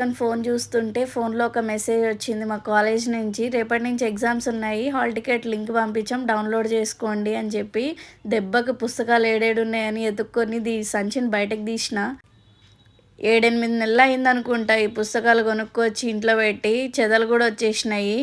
కానీ ఫోన్ చూస్తుంటే ఫోన్‌లో ఒక మెసేజ్ వచ్చింది మా కాలేజ్ నుంచి. రేపటి నుంచి ఎగ్జామ్స్ ఉన్నాయి. హాల్ టికెట్ లింక్ పంపించాం డౌన్‌లోడ్ చేసుకోండి అని చెప్పి, దెబ్బకి పుస్తకాలు ఏడేడున్నాయని ఎతుక్కొని సంచిని బయటకు తీసిన. 7, 8 నెలలు అయిందనుకుంటా ఈ పుస్తకాలు కొనుక్కొచ్చి ఇంట్లో పెట్టి. చెదలు కూడా వచ్చేసినాయి.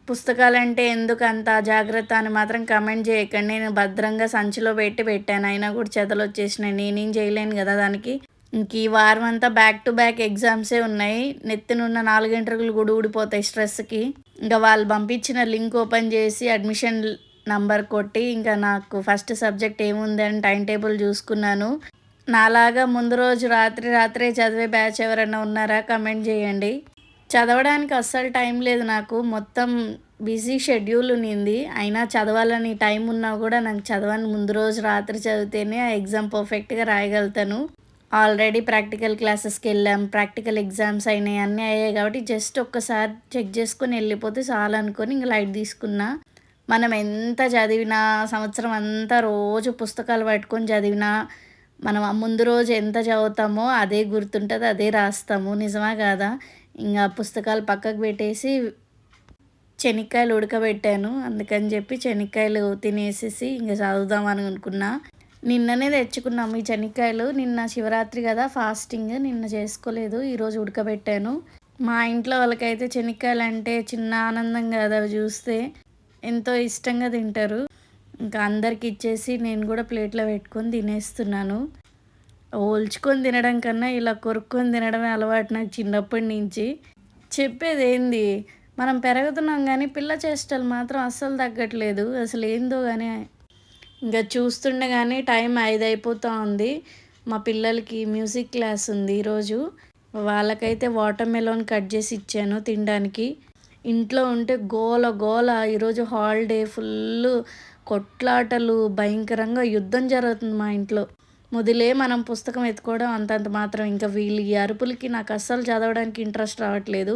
పుస్తకాలంటే ఎందుకంత జాగ్రత్త అని మాత్రం కామెంట్ చేయకండి. నేను భద్రంగా సంచిలో పెట్టాను. అయినా కూడా చెదలొచ్చేసినాయి. నేనేం చేయలేను కదా దానికి. ఇంక ఈ వారం అంతా బ్యాక్ టు బ్యాక్ ఎగ్జామ్సే ఉన్నాయి. నెత్తినున్న 4 గంటలు కూడా ఊడిపోతాయి స్ట్రెస్‌కి. ఇంకా వాళ్ళు పంపించిన లింక్ ఓపెన్ చేసి అడ్మిషన్ నంబర్ కొట్టి, ఇంకా నాకు ఫస్ట్ సబ్జెక్ట్ ఏముంది అని టైమ్ టేబుల్ చూసుకున్నాను. నాలాగా ముందు రోజు రాత్రే చదివే బ్యాచ్ ఎవరైనా ఉన్నారా? కామెంట్ చేయండి. చదవడానికి అస్సలు టైం లేదు నాకు. మొత్తం బిజీ షెడ్యూల్ ఉన్నింది. అయినా చదవాలని టైం ఉన్నా కూడా నాకు చదవని ముందు రోజు రాత్రి చదివితేనే ఆ ఎగ్జామ్ పర్ఫెక్ట్‌గా రాయగలుగుతాను. ఆల్రెడీ ప్రాక్టికల్ క్లాసెస్‌కెళ్ళాం. ప్రాక్టికల్ ఎగ్జామ్స్ అయినాయి. అన్నీ అయ్యాయి కాబట్టి జస్ట్ ఒక్కసారి చెక్ చేసుకొని వెళ్ళిపోతే చాలనుకోని ఇంక లైట్ తీసుకున్నా. మనం ఎంత చదివినా, సంవత్సరం అంతా రోజు పుస్తకాలు పట్టుకొని చదివినా, మనం ఆ ముందు రోజు ఎంత చదువుతామో అదే గుర్తుంటది. అదే రాస్తాము. నిజమా కాదా? ఇంగ పుస్తకాలు పక్కకు పెట్టేసి చెనిక్కాయలు ఉడకబెట్టాను. అందుకని చెప్పి చెనిక్కాయలు తినేసేసి ఇంక చదువుదామని అనుకున్నా. నిన్ననే తెచ్చుకున్నాము ఈ చెనిక్కాయలు. నిన్న శివరాత్రి కదా ఫాస్టింగ్. నిన్న చేసుకోలేదు. ఈరోజు ఉడకబెట్టాను. మా ఇంట్లో వాళ్ళకైతే చెనిక్కాయలంటే చిన్న ఆనందం కాదు అవి చూస్తే. ఎంతో ఇష్టంగా తింటారు. ఇంకా అందరికి ఇచ్చేసి నేను కూడా ప్లేట్‌లో పెట్టుకొని తినేస్తున్నాను. ఒల్చుకొని తినడం కన్నా ఇలా కొరుక్కొని తినడమే అలవాటు నాకు చిన్నప్పటి నుంచి. చెప్పేదేంది, మనం పెరుగుతున్నాం గానీ పిల్ల చేష్టలు మాత్రం అస్సలు తగ్గట్లేదు. అసలేందో గానీ ఇంక చూస్తుండగానే టైం 5 అయిపోతా ఉంది. మా పిల్లలకి మ్యూజిక్ క్లాస్ ఉంది ఈరోజు. వాళ్ళకైతే వాటర్ మెలోన్ కట్ చేసి ఇచ్చాను తినడానికి. ఇంట్లో ఉంటే గోల గోల. ఈరోజు హాలిడే ఫుల్లు కొట్లాటలు, భయంకరంగా యుద్ధం జరుగుతుంది మా ఇంట్లో. మొదలే మనం పుస్తకం ఎత్తుకోవడం అంతంత మాత్రం. ఇంకా వీళ్ళు ఈ అరుపులకి నాకు అస్సలు చదవడానికి ఇంట్రెస్ట్ రావట్లేదు.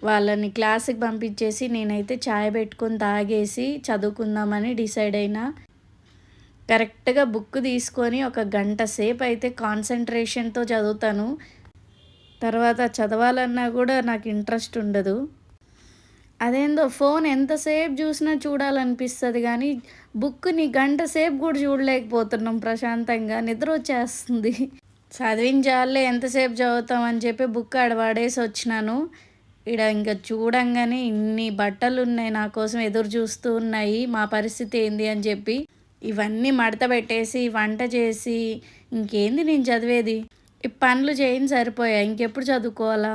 వాళ్ళని క్లాస్‌కి పంపించేసి నేనైతే చాయ్ పెట్టుకొని తాగేసి చదువుకుందామని డిసైడ్ అయినా. కరెక్ట్‌గా బుక్ తీసుకొని ఒక గంట సేపు అయితే కాన్సంట్రేషన్‌తో చదువుతాను. తర్వాత చదవాలన్నా కూడా నాకు ఇంట్రెస్ట్ ఉండదు. అదేందో ఫోన్ ఎంతసేపు చూసినా చూడాలనిపిస్తది గానీ, బుక్‌ని గంట సేపు కూడా చూడలేకపోతున్నాం ప్రశాంతంగా. నిద్రొచ్చేస్తుంది. చదివించాలిలే ఎంతసేపు చదువుతాం అని చెప్పి బుక్ ఆడ పడేసొచ్చినాను. ఈడ ఇంక చూడంగానే ఇన్ని బట్టలున్నాయి నా కోసం ఎదురు చూస్తూ ఉన్నాయి. మా పరిస్థితి ఏంది అని చెప్పి. ఇవన్నీ మడత పెట్టేసి, వంట చేసి ఇంకేంది నేను చదివేది? ఈ పనులు చేయని సరిపోయాయి. ఇంకెప్పుడు చదువుకోవాలా?